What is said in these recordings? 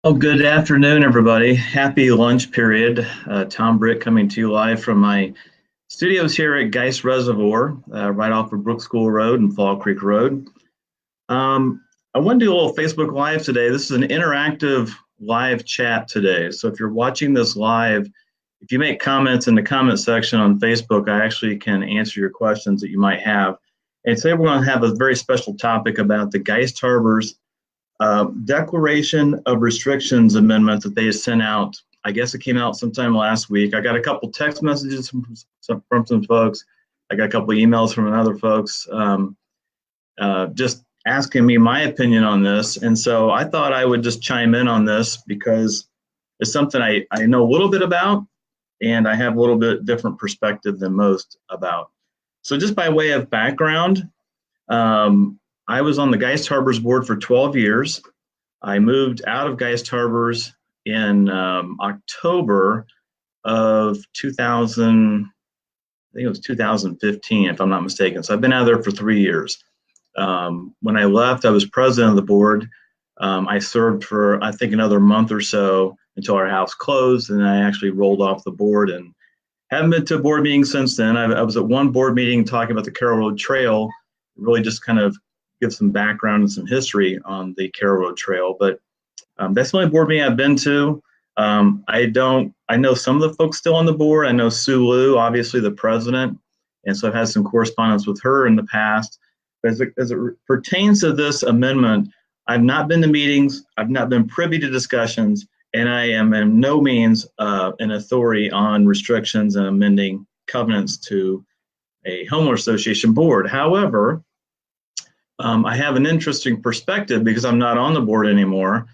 Well, good afternoon, everybody. Happy lunch period. Tom Britt coming to you live from my studios here at Geist Reservoir, right off of Brook School Road and Fall Creek Road. I want to do a little Facebook Live today. This is an interactive live chat today. So if you're watching this live, if you make comments in the comment section on Facebook, I actually can answer your questions that you might have. And today we're going to have a very special topic about the Geist Harbor's Declaration of Restrictions Amendment that they sent out. I guess it came out sometime last week. I got a couple text messages from some folks. I got a couple emails from other folks just asking me my opinion on this. And so I thought I would just chime in on this because it's something I know a little bit about, and I have a little bit different perspective than most about. So just by way of background, I was on the Geist Harbors board for 12 years. I moved out of Geist Harbors in October of 2000, I think it was 2015, if I'm not mistaken. So I've been out there for 3 years. When I left, I was president of the board. I served for, I think, another month or so until our house closed, and I actually rolled off the board and haven't been to a board meeting since then. I was at one board meeting talking about the Carroll Road Trail, really just kind of give some background and some history on the Carroll Road Trail, but that's the only board meeting I've been to. I know some of the folks still on the board. I know Sue Liu, obviously the president, and so I've had some correspondence with her in the past. But as it pertains to this amendment, I've not been to meetings, I've not been privy to discussions, and I am in no means an authority on restrictions and amending covenants to a homeowner association board. However, I have an interesting perspective because I'm not on the board anymore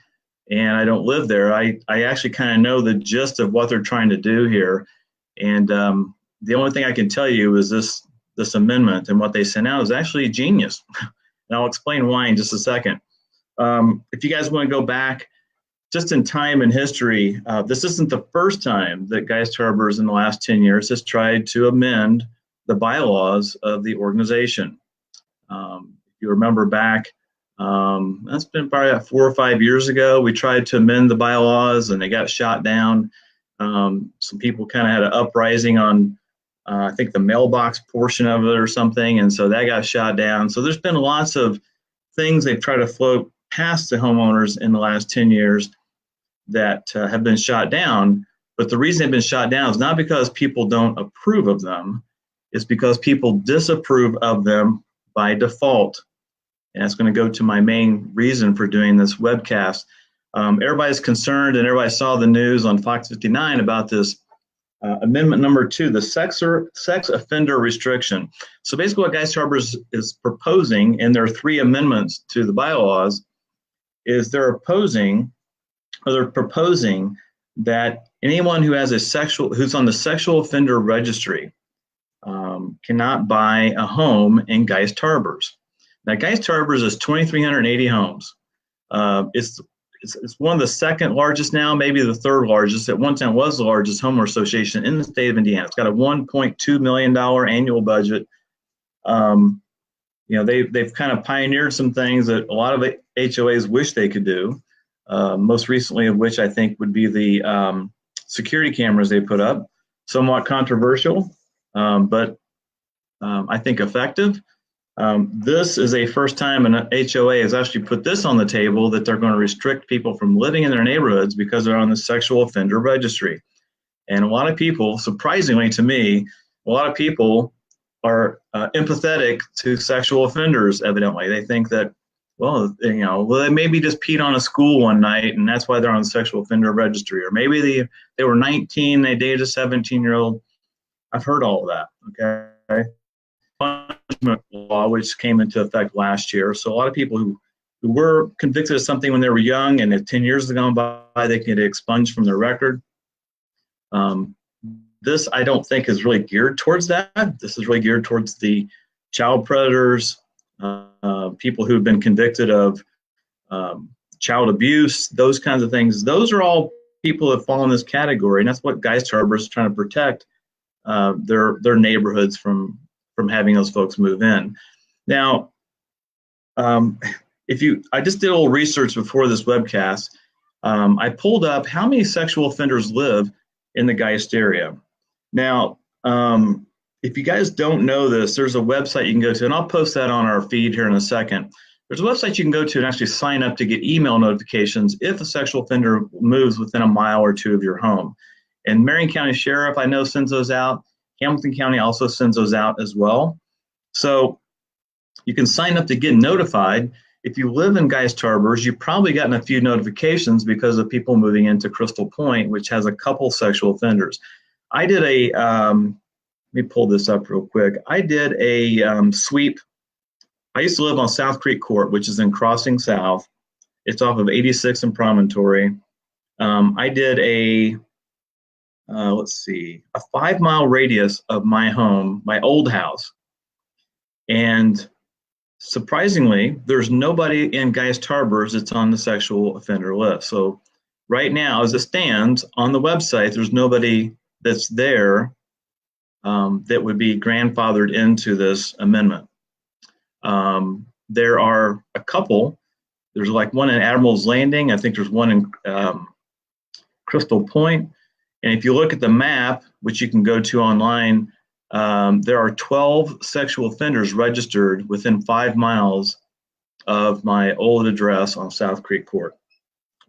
and I don't live there. I actually kind of know the gist of what they're trying to do here. And the only thing I can tell you is this amendment and what they sent out is actually genius. And I'll explain why in just a second. If you guys want to go back just in time and history, this isn't the first time that Geist Harbors in the last 10 years has tried to amend the bylaws of the organization. If you remember back, that's been probably about 4 or 5 years ago, we tried to amend the bylaws and they got shot down. Some people kind of had an uprising on, I think, the mailbox portion of it or something, and so that got shot down. So there's been lots of things they've tried to float past the homeowners in the last 10 years that have been shot down. But the reason they've been shot down is not because people don't approve of them, it's because people disapprove of them by default. And that's going to go to my main reason for doing this webcast. Everybody's concerned, and everybody saw the news on Fox 59 about this amendment number 2, the sex offender restriction. So basically what Geist Harbors is proposing in their 3 amendments to the bylaws is they're proposing that anyone who has who's on the sexual offender registry cannot buy a home in Geist Harbors. Now, Geist Harbors is 2,380 homes. It's one of the second largest now, maybe the third largest. At one time, was the largest homeowner association in the state of Indiana. It's got a $1.2 million annual budget. They've kind of pioneered some things that a lot of HOAs wish they could do. Most recently of which I think would be the security cameras they put up. Somewhat controversial, but I think effective. This is a first time an HOA has actually put this on the table, that they're going to restrict people from living in their neighborhoods because they're on the sexual offender registry. And a lot of people, surprisingly to me, a lot of people are empathetic to sexual offenders, evidently. They think that, well, they maybe just peed on a school one night and that's why they're on the sexual offender registry. Or maybe they were 19, they dated a 17-year-old. I've heard all of that, okay? Punishment law, which came into effect last year. So a lot of people who were convicted of something when they were young, and if 10 years have gone by, they can get expunged from their record. This, I don't think, is really geared towards that. This is really geared towards the child predators, people who've been convicted of child abuse, those kinds of things. Those are all people that fall in this category, and that's what Geist Harbors is trying to protect their neighborhoods from having those folks move in. Now, I just did a little research before this webcast. I pulled up how many sexual offenders live in the Geist area. Now, if you guys don't know this, there's a website you can go to, and I'll post that on our feed here in a second. There's a website you can go to and actually sign up to get email notifications if a sexual offender moves within a mile or two of your home. And Marion County Sheriff, I know, sends those out. Hamilton County also sends those out as well. So you can sign up to get notified. If you live in Geist Harbors, you've probably gotten a few notifications because of people moving into Crystal Point, which has a couple sexual offenders. I did a, let me pull this up real quick. I did a sweep. I used to live on South Creek Court, which is in Crossing South. It's off of 86 and Promontory. I did a, let's see, a 5-mile radius of my home, my old house. And surprisingly, there's nobody in Geist Harbors that's on the sexual offender list. So right now, as it stands on the website, there's nobody that's there that would be grandfathered into this amendment. There are a couple. There's like one in Admiral's Landing. I think there's one in Crystal Point. And if you look at the map, which you can go to online, there are 12 sexual offenders registered within 5 miles of my old address on South Creek Court,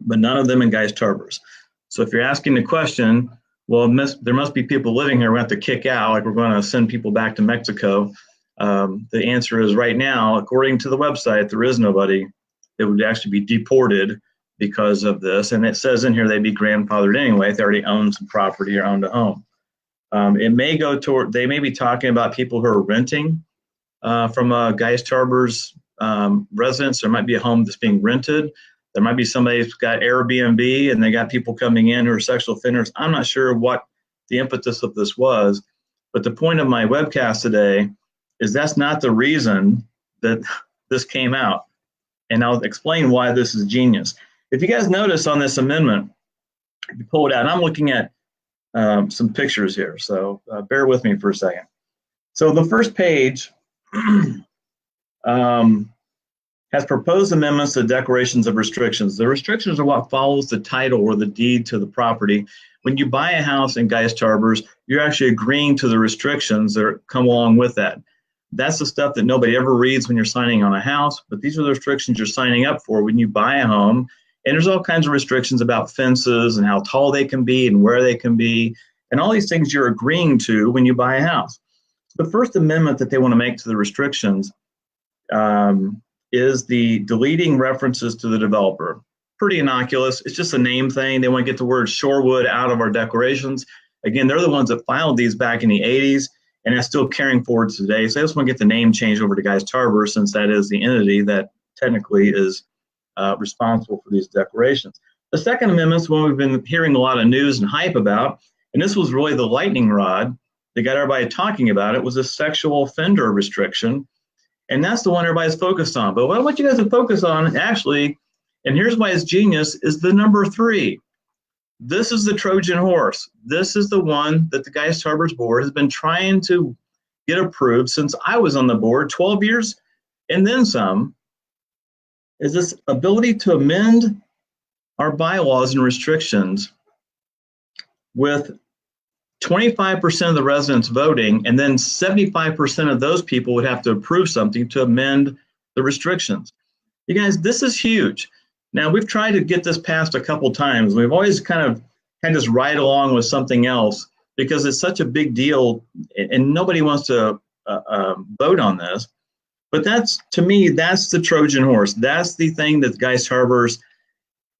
but none of them in Geist Harbors. So if you're asking the question, well, there must be people living here we have to kick out, like we're going to send people back to Mexico. The answer is right now, according to the website, there is nobody that would actually be deported because of this. And it says in here they'd be grandfathered anyway if they already own some property or owned a home. It may go toward, they may be talking about people who are renting from Geist Harbors residents. There might be a home that's being rented. There might be somebody who's got Airbnb and they got people coming in who are sexual offenders. I'm not sure what the impetus of this was, but the point of my webcast today is that's not the reason that this came out. And I'll explain why this is genius. If you guys notice on this amendment, if you pull it out, and I'm looking at some pictures here, so bear with me for a second. So the first page has proposed amendments to declarations of restrictions. The restrictions are what follows the title or the deed to the property. When you buy a house in Geist Harbors, you're actually agreeing to the restrictions that come along with that. That's the stuff that nobody ever reads when you're signing on a house, but these are the restrictions you're signing up for when you buy a home. And there's all kinds of restrictions about fences and how tall they can be and where they can be, and all these things you're agreeing to when you buy a house. The first amendment that they want to make to the restrictions is the deleting references to the developer. Pretty innocuous. It's just a name thing. They want to get the word Shorewood out of our declarations. Again, they're the ones that filed these back in the 80s, and that's still carrying forward today. So I just want to get the name changed over to Geist Harbor, since that is the entity that technically is responsible for these declarations. The second amendment is one we've been hearing a lot of news and hype about, and this was really the lightning rod that got everybody talking about it, was a sexual offender restriction. And that's the one everybody's focused on. But what I want you guys to focus on, actually, and here's why it's genius, is the number 3. This is the Trojan horse. This is the one that the Geist Harbors Board has been trying to get approved since I was on the board, 12 years and then some, is this ability to amend our bylaws and restrictions with 25% of the residents voting, and then 75% of those people would have to approve something to amend the restrictions. You guys, this is huge. Now, we've tried to get this passed a couple times. We've always kind of had this ride along with something else because it's such a big deal and nobody wants to vote on this. But that's, to me, that's the Trojan horse. That's the thing that Geist Harbors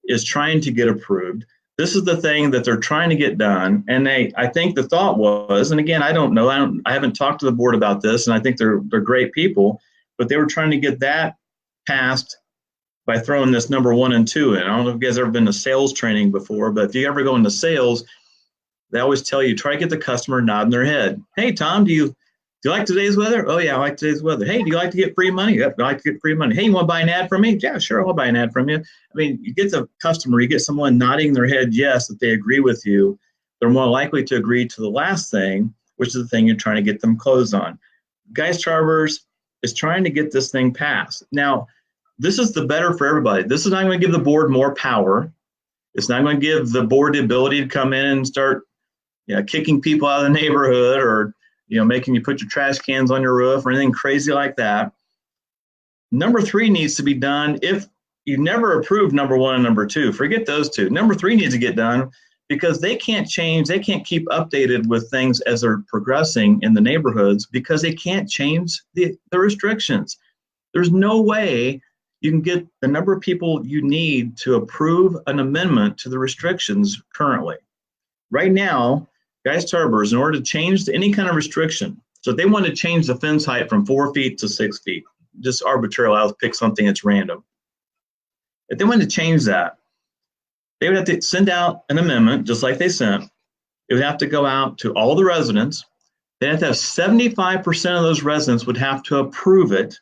is trying to get approved. This is the thing that they're trying to get done. And I think the thought was, and again, I don't know, I haven't talked to the board about this, and I think they're great people, but they were trying to get that passed by throwing this number 1 and 2 in. I don't know if you guys have ever been to sales training before, but if you ever go into sales, they always tell you, try to get the customer nodding their head. Hey, Tom, do you like today's weather? Oh, yeah, I like today's weather. Hey, do you like to get free money? Yep, I like to get free money. Hey, you want to buy an ad from me? Yeah, sure, I'll buy an ad from you. I mean, you get the customer, you get someone nodding their head yes, that they agree with you. They're more likely to agree to the last thing, which is the thing you're trying to get them closed on. Geist Harbors is trying to get this thing passed. Now, this is the better for everybody. This is not going to give the board more power. It's not going to give the board the ability to come in and start kicking people out of the neighborhood, or making you put your trash cans on your roof or anything crazy like that. Number 3 needs to be done. If you never approved number 1 and number 2, forget those two. Number 3 needs to get done, because they can't change, they can't keep updated with things as they're progressing in the neighborhoods, because they can't change the restrictions. There's no way you can get the number of people you need to approve an amendment to the restrictions currently. Right now, Geist Harbors, in order to change any kind of restriction, so if they want to change the fence height from 4 feet to 6 feet, just arbitrarily, I'll pick something that's random. If they wanted to change that, they would have to send out an amendment, just like they sent. It would have to go out to all the residents. They'd have to have 75% of those residents would have to approve it,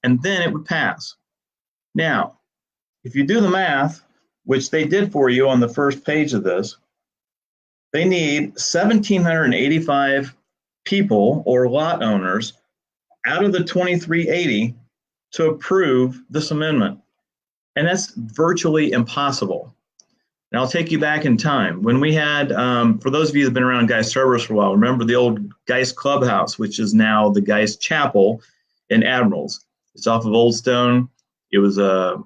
and then it would pass. Now, if you do the math, which they did for you on the first page of this, they need 1,785 people or lot owners out of the 2,380 to approve this amendment. And that's virtually impossible. Now, I'll take you back in time. When we had, for those of you that have been around Geist Harbors for a while, remember the old Geist Clubhouse, which is now the Geist Chapel in Admirals. It's off of Old Stone. It was a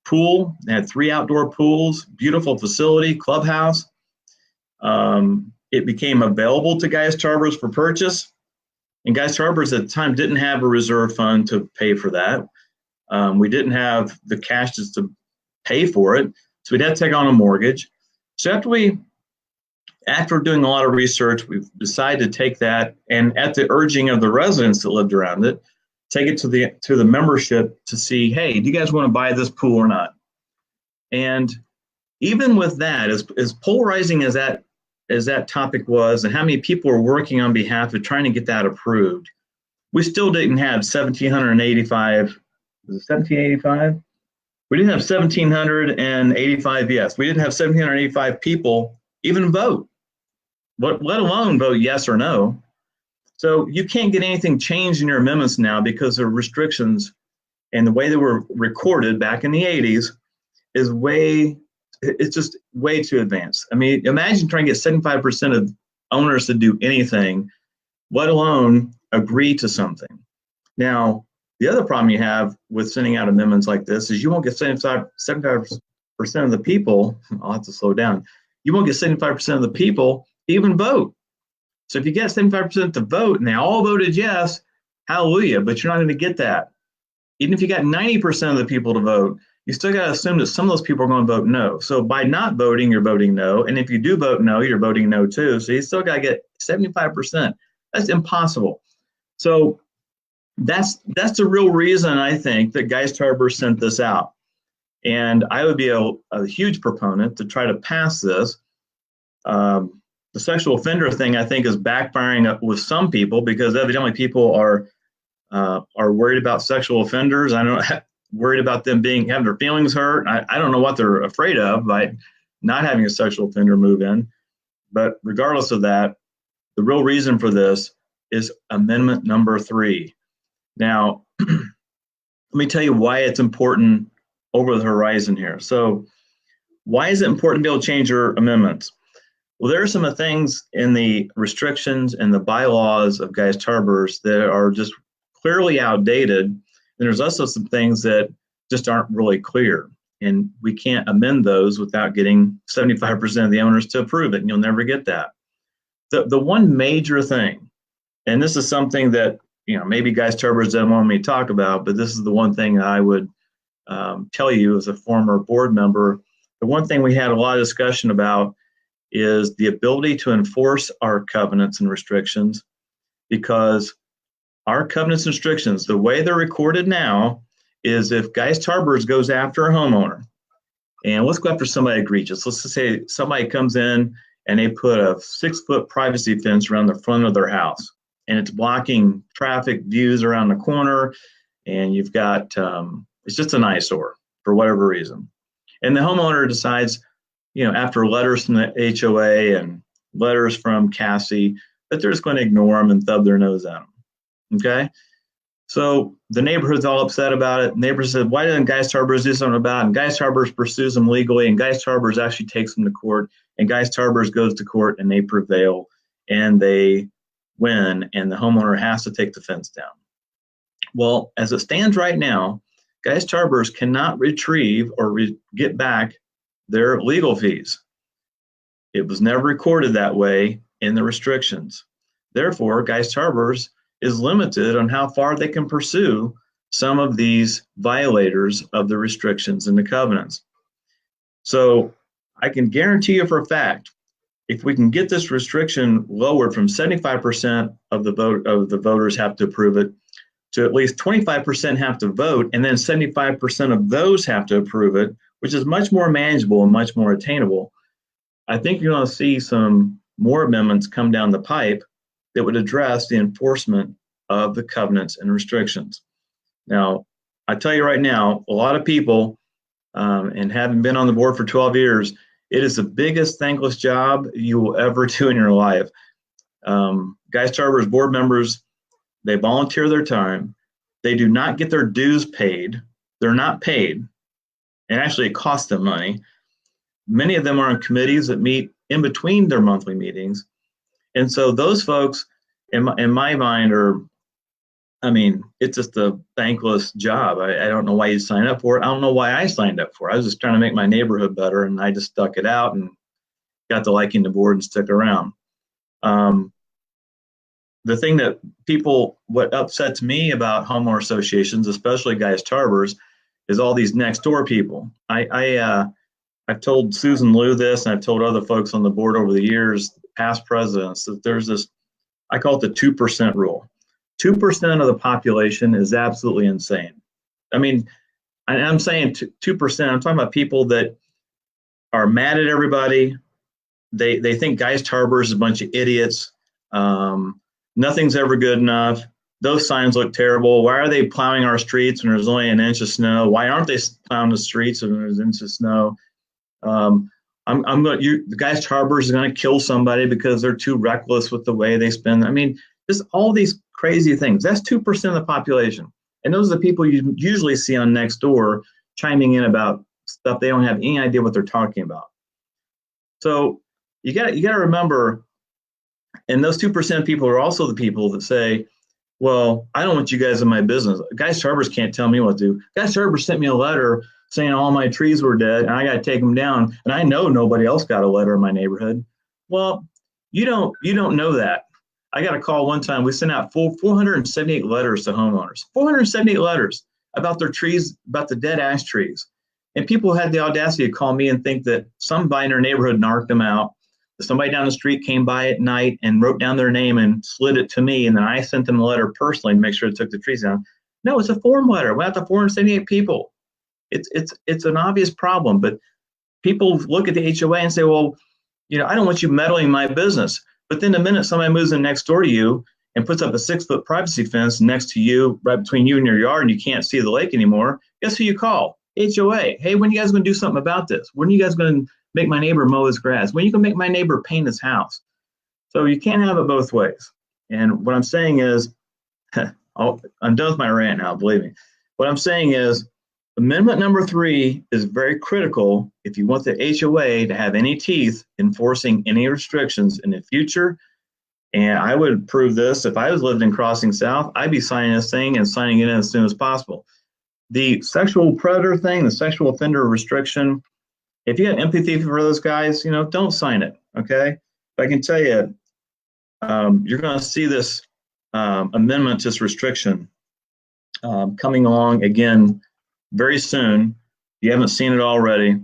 pool. It had 3 outdoor pools, beautiful facility, clubhouse. It became available to Geist Harbors for purchase. And Geist Harbors at the time didn't have a reserve fund to pay for that. We didn't have the cash just to pay for it, so we'd have to take on a mortgage. So after doing a lot of research, we've decided to take that, and at the urging of the residents that lived around it, take it to the membership to see, hey, do you guys want to buy this pool or not? And even with that, as polarizing as that topic was, and how many people were working on behalf of trying to get that approved, we still didn't have 1,785. Was it 1,785? We didn't have 1,785. Yes, we didn't have 1,785 people even vote, let alone vote yes or no. So you can't get anything changed in your amendments now because of restrictions, and the way they were recorded back in the 80s is it's just way too advanced. I mean, imagine trying to get 75% of owners to do anything, let alone agree to something. Now, the other problem you have with sending out amendments like this is you won't get 75% of the people. I'll have to slow down. You won't get 75% of the people to even vote. So if you get 75% to vote and they all voted yes, hallelujah, but you're not going to get that. Even if you got 90% of the people to vote, you still got to assume that some of those people are going to vote no. So by not voting, you're voting no. And if you do vote no, you're voting no too. So you still got to get 75%. That's impossible. So that's the real reason I think that Geist Harbor sent this out. And I would be a huge proponent to try to pass this. The sexual offender thing, I think, is backfiring with some people, because evidently people are worried about sexual offenders. I don't worried about them having their feelings hurt. I don't know what they're afraid of by not having a sexual offender move in. But regardless of that, the real reason for this is amendment number 3. Now, let me tell you why it's important over the horizon here. So why is it important to be able to change your amendments? Well, there are some of the things in the restrictions and the bylaws of Geist Harbors that are just clearly outdated. And there's also some things that just aren't really clear. And we can't amend those without getting 75% of the owners to approve it, and you'll never get that. The one major thing, and this is something that maybe Geist Harbors doesn't want me to talk about, but this is the one thing I would tell you as a former board member. The one thing we had a lot of discussion about is the ability to enforce our covenants and restrictions, because our covenants and restrictions, the way they're recorded now, is if Geist Harbors goes after a homeowner, and let's go after somebody egregious. Let's just say somebody comes in and they put a 6-foot privacy fence around the front of their house, and it's blocking traffic views around the corner, and you've got, it's just an eyesore for whatever reason. And the homeowner decides, after letters from the HOA and letters from Cassie, that they're just going to ignore them and thumb their nose at them. Okay? So the neighborhood's all upset about it. Neighbors said, why didn't Geist Harbors do something about it? And Geist Harbors pursues them legally, and Geist Harbors actually takes them to court, and Geist Harbors goes to court and they prevail and they win, and the homeowner has to take the fence down. Well, as it stands right now, Geist Harbors cannot retrieve or get back their legal fees. It was never recorded that way in the restrictions. Therefore, Geist Harbors is limited on how far they can pursue some of these violators of the restrictions and the covenants. So I can guarantee you for a fact, if we can get this restriction lowered from 75% of the voters have to approve it to at least 25% have to vote, and then 75% of those have to approve it, which is much more manageable and much more attainable, I think you're going to see some more amendments come down the pipe that would address the enforcement of the covenants and restrictions. Now, I tell you right now, a lot of people, and having been on the board for 12 years, it is the biggest thankless job you will ever do in your life. Geist Harbors board members, they volunteer their time. They do not get their dues paid. They're not paid. And actually, it costs them money. Many of them are on committees that meet in between their monthly meetings. And so those folks, in my mind, it's just a thankless job. I don't know why you sign up for it. I don't know why I signed up for it. I was just trying to make my neighborhood better, and I just stuck it out and got to liking the board and stick around. The thing that what upsets me about homeowner associations, especially Geist Harbors, is all these next door people. I've told Susan Liu this, and I've told other folks on the board over the years, past presidents, that there's this, I call it the 2% rule. 2% of the population is absolutely insane. I mean, I'm saying 2%, I'm talking about people that are mad at everybody. They think Geist Harbors is a bunch of idiots. Nothing's ever good enough. Those signs look terrible. Why are they plowing our streets when there's only an inch of snow? Why aren't they plowing the streets when there's an inch of snow? The Geist Harbors is going to kill somebody because they're too reckless with the way they spend. I mean, just all these crazy things. That's 2% of the population. And those are the people you usually see on Nextdoor chiming in about stuff they don't have any idea what they're talking about. So you got to remember, and those 2% of people are also the people that say, well, I don't want you guys in my business. Geist Harbors can't tell me what to do. Geist Harbors sent me a letter saying all my trees were dead and I got to take them down. And I know nobody else got a letter in my neighborhood. Well, you don't know that. I got a call one time. We sent out 478 letters to homeowners, 478 letters about their trees, about the dead ash trees. And people had the audacity to call me and think that somebody in their neighborhood narked them out. Somebody down the street came by at night and wrote down their name and slid it to me, and then I sent them a letter personally to make sure they took the trees down. No, it's a form letter. It went out to 478 people. It's an obvious problem, but people look at the HOA and say, well, I don't want you meddling in my business. But then the minute somebody moves in next door to you and puts up a 6-foot privacy fence next to you, right between you and your yard, and you can't see the lake anymore, guess who you call? HOA. Hey, when are you guys going to do something about this? When are you guys going to make my neighbor mow his grass? When are you going to make my neighbor paint his house? So you can't have it both ways. And what I'm saying is, I'm done with my rant now, believe me. What I'm saying is, Amendment number 3 is very critical if you want the HOA to have any teeth enforcing any restrictions in the future. And I would approve this. If I was living in Crossing South, I'd be signing this thing and signing it in as soon as possible. The sexual predator thing, the sexual offender restriction, if you have empathy for those guys, don't sign it, okay? But I can tell you, you're going to see this amendment to this restriction coming along again very soon. If you haven't seen it already,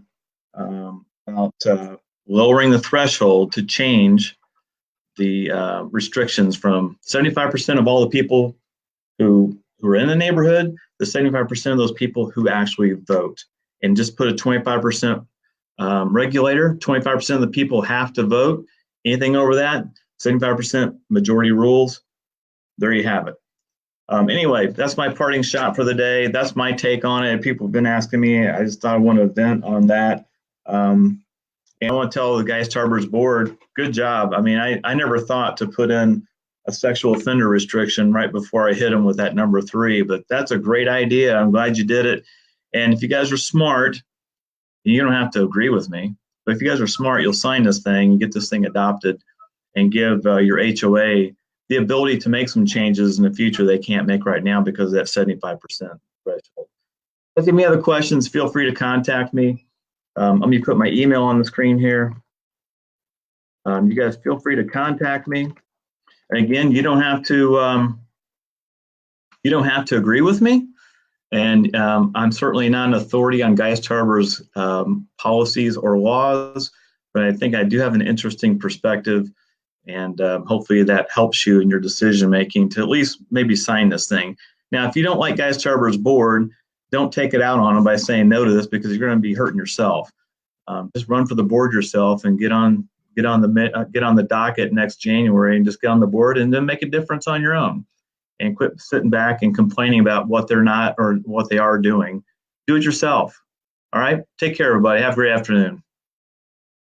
about lowering the threshold to change the restrictions from 75% of all the people who are in the neighborhood to 75% of those people who actually vote, and just put a 25% regulator. 25% of the people have to vote. Anything over that, 75% majority rules. There you have it. Anyway, that's my parting shot for the day. That's my take on it. People have been asking me. I just thought I want to vent on that. And I want to tell the Geist Harbors board, good job. I mean, I never thought to put in a sexual offender restriction right before I hit them with that number 3. But that's a great idea. I'm glad you did it. And if you guys are smart, you don't have to agree with me. But if you guys are smart, you'll sign this thing, get this thing adopted, and give your HOA the ability to make some changes in the future they can't make right now because of that 75% threshold. If you have any other questions, feel free to contact me. I'm going to put my email on the screen here. You guys feel free to contact me. And again, you don't have to agree with me. And I'm certainly not an authority on Geist Harbor's policies or laws, but I think I do have an interesting perspective, and hopefully that helps you in your decision making to at least maybe sign this thing. Now, if you don't like Geist Harbor's board, don't take it out on them by saying no to this, because you're going to be hurting yourself. Just run for the board yourself and get on the docket next January and just get on the board and then make a difference on your own. And quit sitting back and complaining about what they're not or what they are doing. Do it yourself. All right. Take care, everybody. Have a great afternoon.